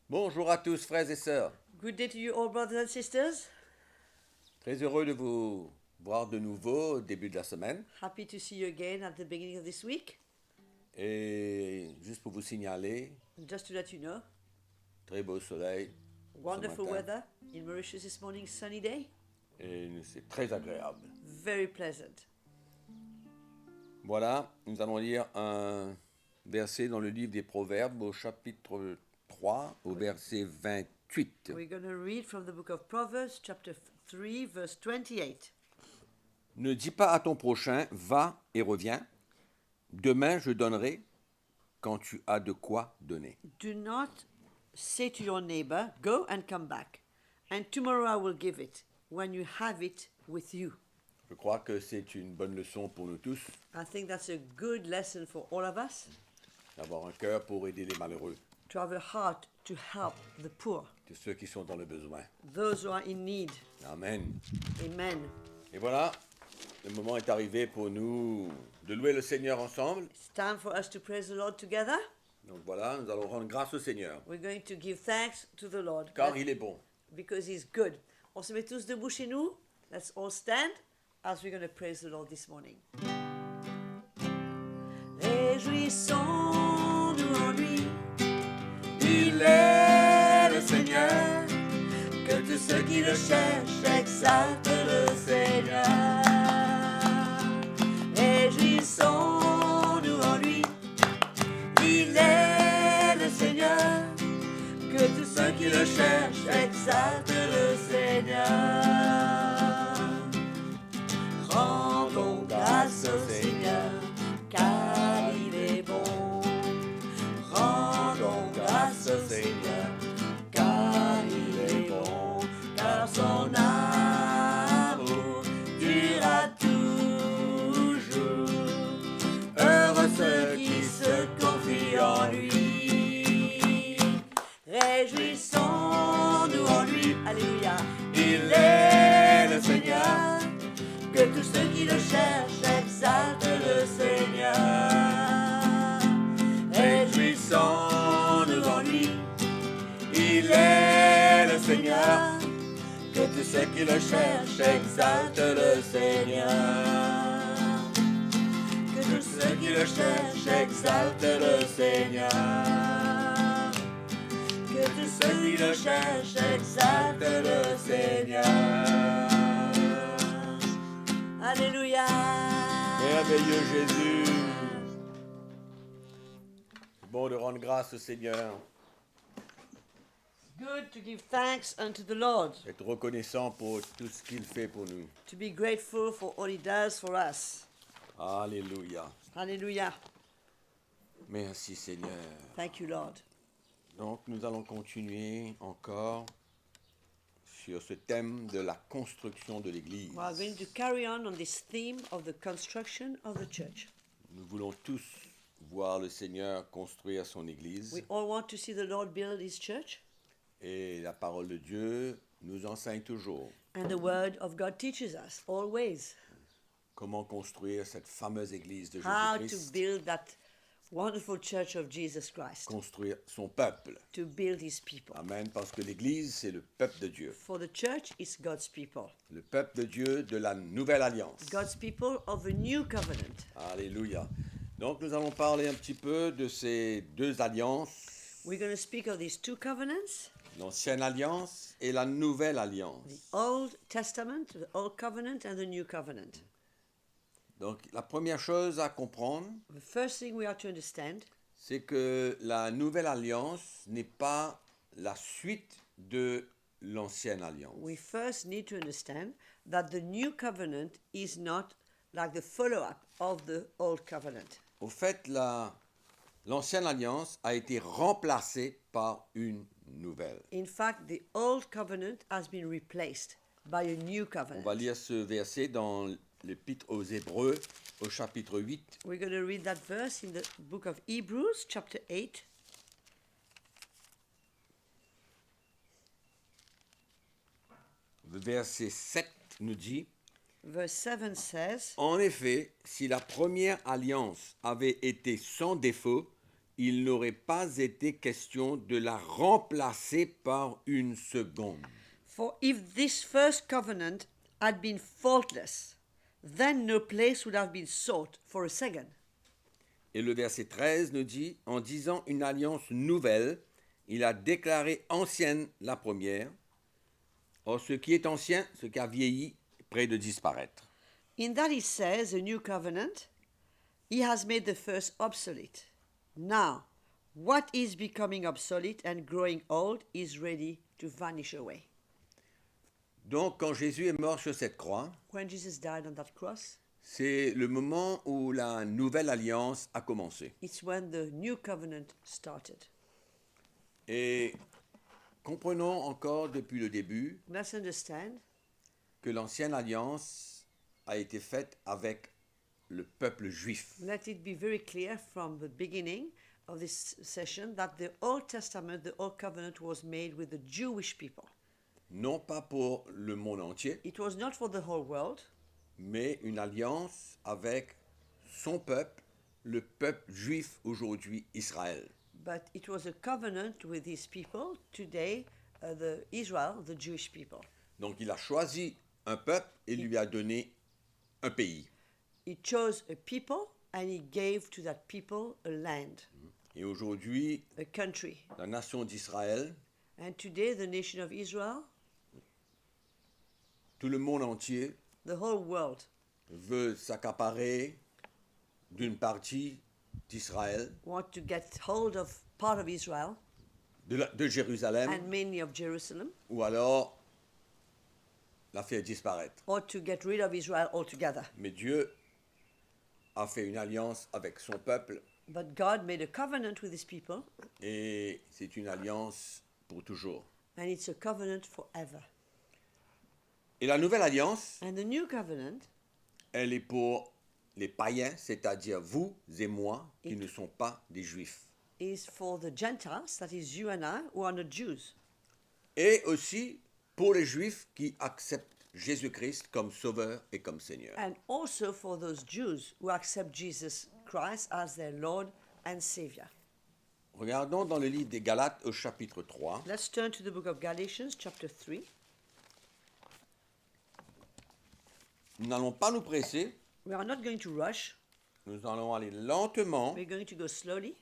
Bonjour à tous, frères et sœurs. Good day to you all, brothers and sisters. Très heureux de vous voir de nouveau au début de la semaine. Happy to see you again at the beginning of this week. Et juste pour vous signaler, Just to let you know, très beau soleil wonderful ce matin. weather in Mauritius this morning, sunny day, Et c'est très agréable. very pleasant. Voilà, nous allons lire un verset dans le livre des Proverbes au chapitre 3, au verset 28. We're going to read from the book of Proverbs, chapter 3, verse 28. Ne dis pas à ton prochain, va et reviens. Demain je donnerai quand tu as de quoi donner. Do not say to your neighbor, go and come back, and tomorrow I will give it, when you have it with you. Je crois que c'est une bonne leçon pour nous tous, I think that's a good lesson for all of us, d'avoir un cœur pour aider les malheureux, to have a heart to help the poor, de ceux qui sont dans le besoin. those who are in need. Amen. Amen. Et voilà, le moment est arrivé pour nous de louer le Seigneur ensemble. It's time for us to praise the Lord together. Donc voilà, nous allons rendre grâce au Seigneur, We're going to give thanks to the Lord car il est bon. because He's good. On se met tous debout chez nous. Let's all stand as we're going to praise the Lord this morning. Réjouissons-nous en lui. Il est le Seigneur, Que tous ceux qui le cherchent exaltent le Seigneur. Réjouissons-nous en lui. Il est le Seigneur. Que tous ceux qui le cherchent exaltent le Seigneur. Rendons grâce au Seigneur, car il est bon. Rendons grâce au Seigneur, car il est bon, car son amour durera toujours. Heureux ceux qui se confient en lui. Réjouissons-nous en lui, alléluia. Il est le Seigneur, que tous ceux qui le cherchent exaltent le Seigneur. Réjouissons-nous en lui. Il est le Seigneur, que tous ceux qui le cherchent exaltent le Seigneur. Que tous ceux qui le cherchent exaltent le Seigneur. Que tous ceux qui le cherchent exaltent le Seigneur. Alléluia. merveilleux Jésus. C'est bon de rendre grâce au Seigneur, Good to give thanks unto the Lord, être reconnaissant pour tout ce qu'il fait pour nous. to be grateful for all He does for us. Alléluia. Hallelujah. Merci Seigneur. Thank you, Lord. Donc nous allons continuer encore sur ce thème de la construction de l'Église. We are going to carry on this theme of the construction of the church. Nous voulons tous voir le Seigneur construire son Église We all want to see the Lord build His church, et la parole de Dieu nous enseigne toujours and the Word of God teaches us always comment construire cette fameuse Église de how to Jésus-Christ, build that wonderful church of Jesus Christ, construire son peuple. to build His people. Amen, parce que l'Église, c'est le peuple de Dieu. For the church is God's people, Le peuple de Dieu de la nouvelle alliance. God's people of the new covenant. Alléluia. Donc nous allons parler un petit peu de ces deux alliances, We're going to speak of these two covenants, l'ancienne alliance et la nouvelle alliance. the Old Testament, the Old Covenant, and the New Covenant. Donc la première chose à comprendre, The first thing we are to understand c'est que la nouvelle alliance n'est pas la suite de l'ancienne alliance. we first need to understand that the new covenant is not like the follow-up of the old covenant. Au fait, l'ancienne alliance a été remplacée par une nouvelle. In fact, the old covenant has been replaced by a new On covenant. va lire ce verset dans l'Épître aux Hébreux, au chapitre 8, We're going to read that verse in the book of Hebrews, chapter 8. verset 7 nous dit: Verse 7 says, En effet, si la première alliance avait été sans défaut, il n'aurait pas été question de la remplacer par une seconde. For if this first covenant had been faultless, then no place would have been sought for a second. Et le verset 13 nous dit, en disant une alliance nouvelle, il a déclaré ancienne la première. Or, ce qui est ancien, ce qui a vieilli, est près de disparaître. In that he says, a new covenant, he has made the first obsolete. Now, what is becoming obsolete and growing old is ready to vanish away. Donc, quand Jésus est mort sur cette croix, When Jesus died on that cross, c'est le moment où la nouvelle alliance a commencé. it's when the new covenant started. Et comprenons encore depuis le début Let's understand que l'ancienne alliance a été faite avec le peuple juif. Let it be very clear from the beginning of this session that the Old Testament, the Old Covenant, was made with the Jewish people. Non pas pour le monde entier, It was not for the whole world, mais une alliance avec son peuple, le peuple juif aujourd'hui, Israël. but it was a covenant with his people, today, the Israel, the Jewish people. Donc il a choisi un peuple et lui a donné un pays. He chose a people and he gave to that people a land, Et aujourd'hui, a country. la nation d'Israël, And today, the nation of Israel, tout le monde entier the whole world, veut s'accaparer d'une partie d'Israël, want to get hold of part of Israel de Jérusalem, and mainly of Jerusalem, ou alors la faire disparaître. or to get rid of Israel altogether. Mais Dieu a fait une alliance avec son peuple But God made a covenant with his people, et c'est une alliance pour toujours. and it's a covenant forever. Et la nouvelle alliance, And the new covenant elle est pour les païens, c'est-à-dire vous et moi, qui ne sont pas des juifs. is for the Gentiles, that is you and I, who are not Jews, Et aussi pour les juifs qui acceptent Jésus-Christ comme sauveur et comme Seigneur. and also for those Jews who accept Jesus Christ as their Lord and Savior. Regardons dans le livre des Galates au chapitre 3. Let's turn to the book of Galatians, chapter 3. Nous n'allons pas nous presser, We are not going to rush, nous allons aller lentement we're going to go slowly,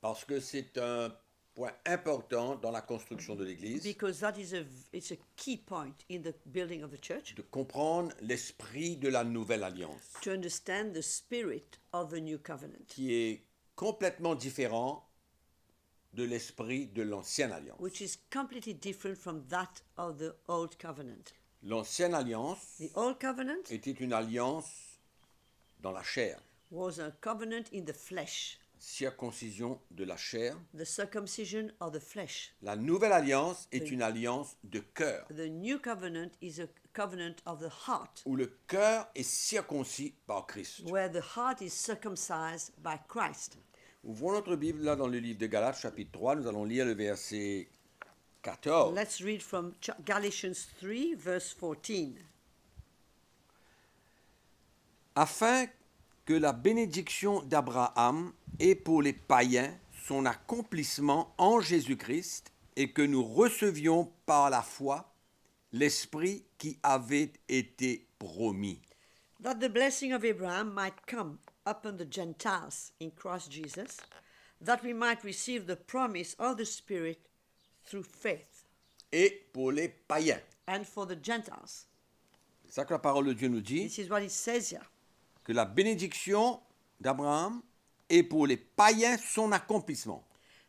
parce que c'est un point important dans la construction de l'Église, because that is it's a key point in the building of the church, de comprendre l'esprit de la nouvelle alliance, to understand the spirit of the new covenant, qui est complètement différent de l'esprit de l'ancienne alliance. which is completely different from that of the old covenant. L'ancienne alliance The old covenant était une alliance dans la chair, was a covenant in the flesh, circoncision de la chair. the circumcision of the flesh. La nouvelle alliance est une alliance de cœur, The new covenant is a covenant of the heart, où le cœur est circoncis par Christ. where the heart is circumcised by Christ. Ouvrons notre Bible là dans le livre de Galates chapitre 3, nous allons lire le verset 14. Let's read from Galatians 3, verse 14. Afin que la bénédiction d'Abraham ait pour les païens son accomplissement en Jésus-Christ et que nous recevions par la foi l'Esprit qui avait été promis. That the blessing of Abraham might come upon the Gentiles in Christ Jesus, that we might receive the promise of the Spirit through faith. Et pour les païens. And for the Gentiles, C'est ça que la parole de Dieu nous dit, this is what it says here, que la bénédiction d'Abraham est pour les païens son accomplissement.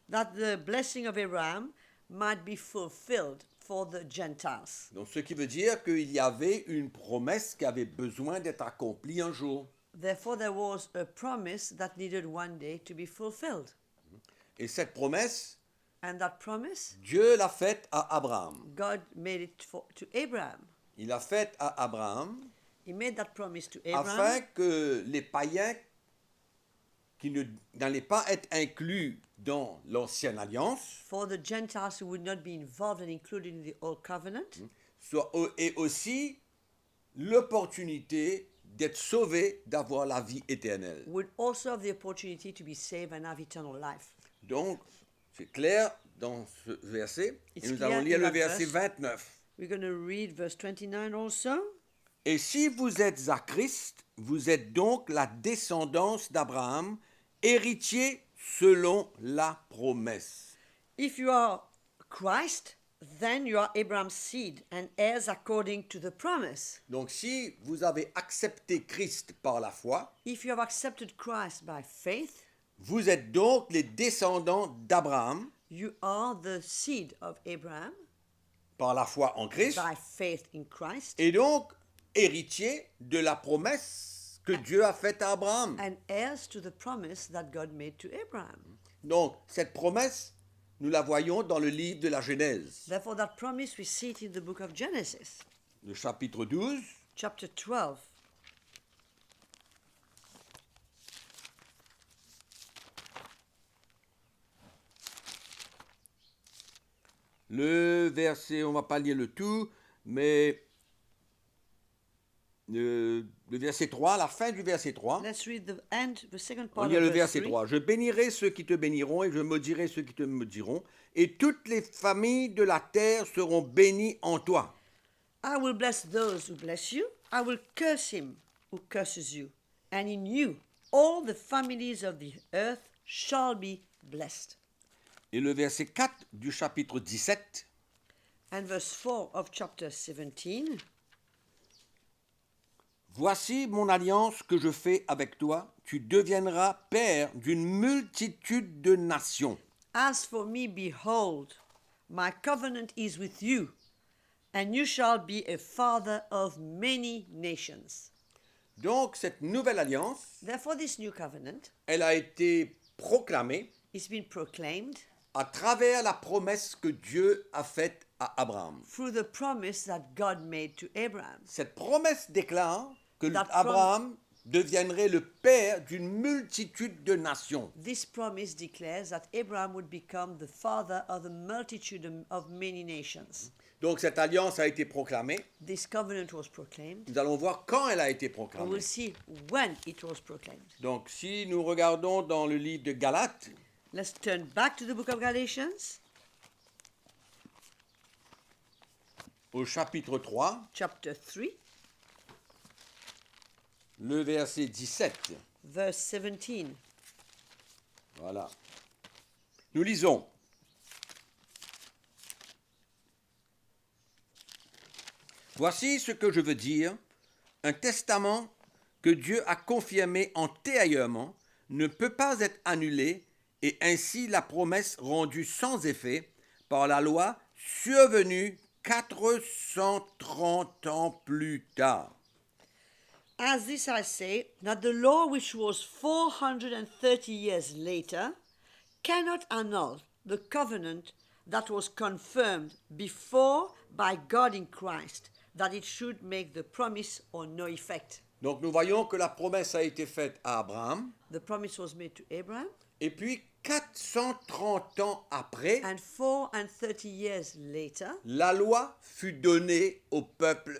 that the blessing of Abraham might be fulfilled for the Gentiles. Donc ce qui veut dire qu'il y avait une promesse qui avait besoin d'être accomplie un jour. Therefore, there was a promise that needed one day to be fulfilled. Et cette promesse, And that promise, Dieu l'a faite à Abraham. God made it to Abraham. Il l'a faite à Abraham He made that promise to Abraham afin que les païens qui n'allaient pas être inclus dans l'ancienne alliance for the Gentiles who would not be involved and included in the Old Covenant, aient aussi l'opportunité d'être sauvés, d'avoir la vie éternelle. would also have the opportunity to be saved and have eternal life. Donc, c'est clair dans ce verset. It's Et nous clear allons lire in le that verset verse. 29. We're going to read verse 29 also. Et si vous êtes à Christ, vous êtes donc la descendance d'Abraham, héritier selon la promesse. If you are Christ, then you are Abraham's seed and heirs according to the promise. Donc si vous avez accepté Christ par la foi, If you have accepted Christ by faith, vous êtes donc les descendants d'Abraham you are the seed of Abraham par la foi en Christ, by faith in Christ et donc héritier de la promesse que Dieu a faite à Abraham. and heirs to the promise that God made to Abraham. Donc cette promesse, nous la voyons dans le livre de la Genèse, Therefore, that promise we see it in the book of Genesis, le chapitre 12, chapter 12. le verset, on ne va pas lire le tout, mais le verset 3, la fin du verset 3. Let's read the end, the second On part lit of le verse verset 3. 3. Je bénirai ceux qui te béniront et je maudirai ceux qui te maudiront. Et toutes les familles de la terre seront bénies en toi. I will bless those who bless you. I will curse him who curses you. And in you, all the families of the earth shall be blessed. Et le verset 4 du chapitre 17. And verse 4 of chapter 17. Voici mon alliance que je fais avec toi. Tu deviendras père d'une multitude de nations. As for me, behold, my covenant is with you, and you shall be a father of many nations. Donc cette nouvelle alliance, Therefore, this new covenant elle a été proclamée is being proclaimed à travers la promesse que Dieu a faite à Abraham. through the promise that God made to Abraham. Cette promesse déclare que That Abraham deviendrait le père d'une multitude de nations. This promise declares that Abraham would become the father of a multitude of many nations. Donc cette alliance a été proclamée. This covenant was proclaimed. Nous allons voir quand elle a été We proclamée. will see when it was proclaimed. Donc si nous regardons dans le livre de Galates, Let's turn back to the book of Galatians, au chapitre 3, chapter 3, le verset 17. verse 17. Voilà. Nous lisons. Voici ce que je veux dire. Un testament que Dieu a confirmé antérieurement ne peut pas être annulé et ainsi la promesse rendue sans effet par la loi survenue 430 ans plus tard. As this I say, that the law which was 430 years later cannot annul the covenant that was confirmed before by God in Christ, that it should make the promise or no effect. Donc nous voyons que la promesse a été faite à Abraham The promise was made to Abraham, et puis 430 ans après, and 430 years later, la loi fut donnée au peuple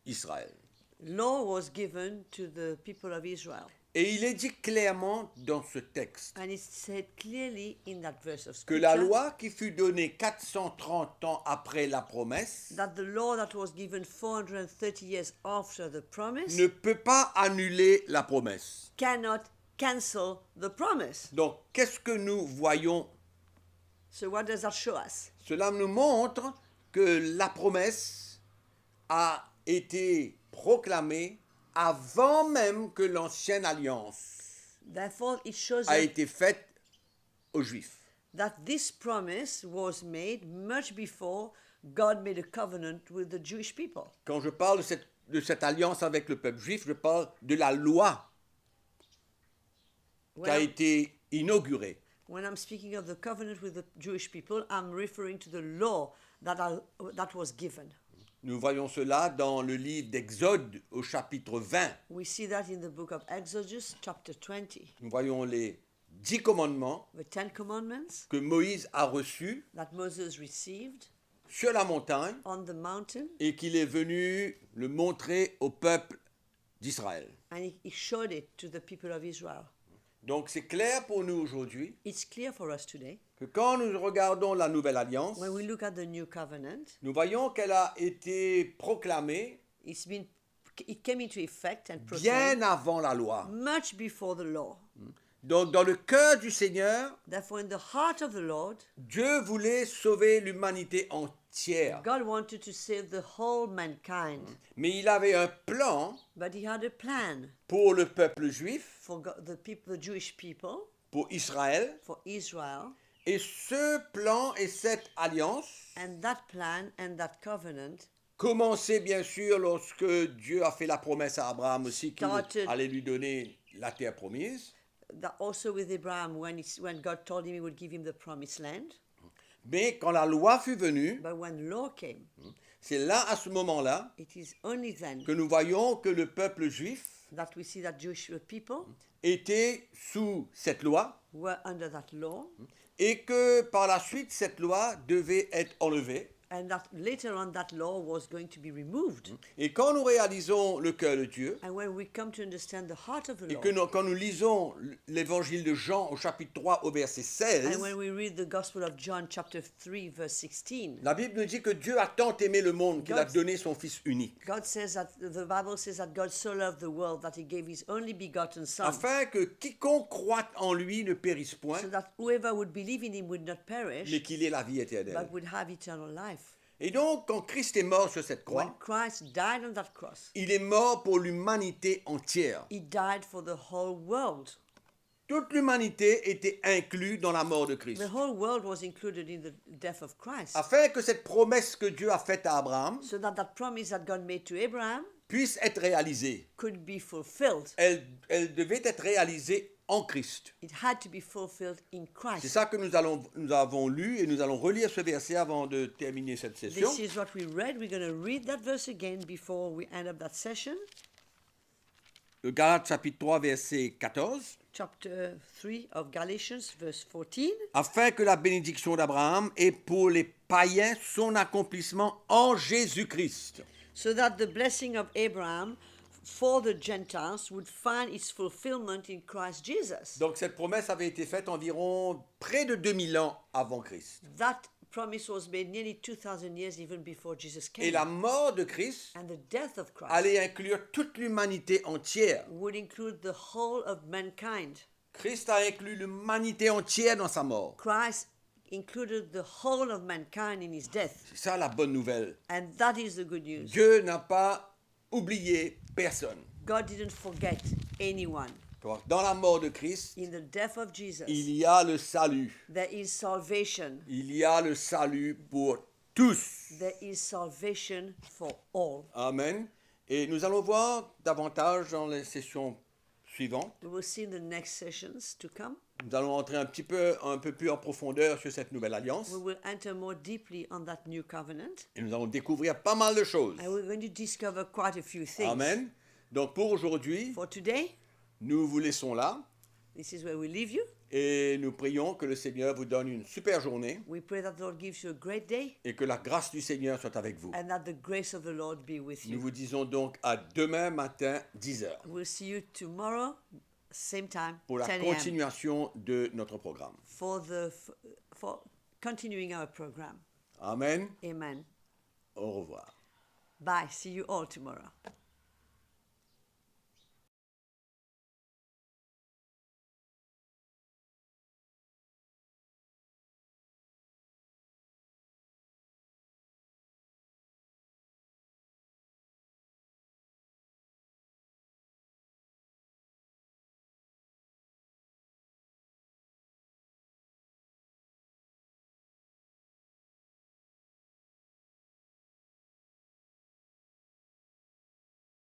Israël. law was given to the people of Israel. Et il est dit clairement dans ce texte And it's said clearly in that verse of que la scripture loi qui fut donnée 430 ans après la promesse that the law that was given 430 years after the promise ne peut pas annuler la promesse. cannot cancel the promise. Donc, qu'est-ce que nous voyons? So what does that show us? Cela nous montre que la promesse a été proclamée avant même que l'ancienne alliance Therefore, it shows a us été faite aux Juifs. that this promise was made much before God made a covenant with the Jewish people. Quand je parle de cette alliance avec le peuple juif, je parle de la loi qui a When, été inaugurée. when I'm speaking of the covenant with the Jewish people, I'm referring to the law that was given. Nous voyons cela dans le livre d'Exode au chapitre 20. We see that in the book of Exodus, chapter 20. Nous voyons les 10 commandements The Ten Commandments que Moïse a reçus that Moses received sur la montagne on the mountain, et qu'il est venu le montrer au peuple d'Israël. And he showed it to the people of Israel. Donc c'est clair pour nous aujourd'hui It's clear for us today. que quand nous regardons la Nouvelle Alliance, When we look at the new covenant, nous voyons qu'elle a été proclamée it came into effect and bien proclaimed avant la loi. much before the law. Donc dans le cœur du Seigneur, Therefore, in the heart of the Lord, Dieu voulait sauver l'humanité entière. God wanted to save the whole mankind, Mais il avait un plan but he had a plan pour le peuple juif, for the Jewish people, pour Israël. for Israel, Et ce plan et cette alliance and that plan and that covenant commençait bien sûr lorsque Dieu a fait la promesse à Abraham aussi qu'il Started- allait lui donner la terre promise. that also with Abraham when God told him he would give him the promised land. Mais quand la loi fut venue, But when law came, c'est là, à ce moment-là, it is only then que nous voyons que le peuple juif that we see that Jewish people était sous cette loi were under that law, et que par la suite, cette loi devait être enlevée. and that later on that law was going to be removed. Et quand nous réalisons le cœur de Dieu, And when we come to understand the heart of the et law, que quand nous lisons l'évangile de Jean au chapitre 3 au verset 16, and when we read the Gospel of John chapter 3 verse 16, la Bible nous dit que Dieu a tant aimé le monde qu'il a God- donné son Fils unique, God says that the Bible says that God so loved the world that he gave his only begotten Son, afin que quiconque croit en lui ne périsse point, so that whoever would believe in him would not mais perish, qu'il ait la vie éternelle. but would have eternal life. Et donc, quand Christ est mort sur cette When croix, Christ died on that cross, il est mort pour l'humanité entière. he died for the whole world. Toute l'humanité était inclue dans la mort de Christ. The whole world was included in the death of Christ. Afin que cette promesse que Dieu a faite à Abraham So that promise that God made to Abraham puisse être réalisée. could be fulfilled. Elle devait être réalisée en Christ. It had to be fulfilled in C'est Christ. ça que nous avons lu et nous allons relire ce verset avant de terminer cette session. This is what we read. We're going to read that verse again before we end up that session. Le Galates chapitre 3 verset 14. Chapter 3 of Galatians, verse 14. Afin que la bénédiction d'Abraham ait pour les païens son accomplissement en Jésus-Christ. So that the blessing of Abraham for the Gentiles would find its fulfillment in Christ Jesus. Donc cette promesse avait été faite environ près de 2000 ans avant Christ. That promise was made nearly 2,000 years even before Jesus Et came. la mort de Christ And the death of Christ allait inclure toute l'humanité entière. would include the whole of mankind. Christ a inclus l'humanité entière dans sa mort. Christ included the whole of mankind in his death. C'est ça la bonne nouvelle. And that is the good news. Dieu n'a pas oublié personne. God didn't forget anyone. Dans la mort de Christ, In the death of Jesus, il y a le salut. there is salvation. Il y a le salut pour tous. There is salvation for all. Amen. Et nous allons voir davantage dans les sessions suivantes. We will see in the next sessions to come. Nous allons entrer un peu plus en profondeur sur cette nouvelle alliance. We will enter more deeply on that new covenant. Et nous allons découvrir pas mal de choses. And we're going to discover quite a few things. Amen. Donc pour aujourd'hui, For today, nous vous laissons là this is where we leave you. et nous prions que le Seigneur vous donne une super journée We pray that the Lord gives you a great day et que la grâce du Seigneur soit avec vous. and that the grace of the Lord be with Nous you. vous disons donc à demain matin 10h We'll see you tomorrow, same time, pour la 10 a.m. continuation de notre programme. for continuing our program. Amen. Amen. Au revoir. Bye. See you all tomorrow.